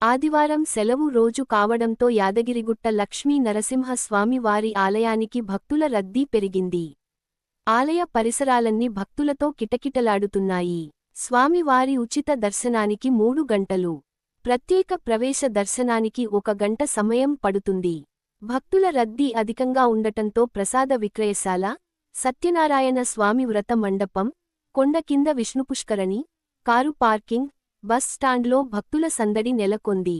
ఆదివారం సెలవు రోజు కావడంతో యాదగిరిగుట్ట లక్ష్మీ నరసింహస్వామి వారి ఆలయానికి భక్తుల రద్దీ పెరిగింది. ఆలయ పరిసరాలన్నీ భక్తులతో కిటకిటలాడుతున్నాయి. స్వామివారి ఉచిత దర్శనానికి 3 గంటలు, ప్రత్యేక ప్రవేశ దర్శనానికి 1 గంట సమయం పడుతుంది. భక్తుల రద్దీ అధికంగా ఉండటంతో ప్రసాద విక్రయశాల, సత్యనారాయణ స్వామి వ్రత మండపం, కొండ కింద విష్ణుపుష్కరణి, కారు పార్కింగ్, బస్ స్టాండ్లో భక్తుల సందడి నెలకొంది.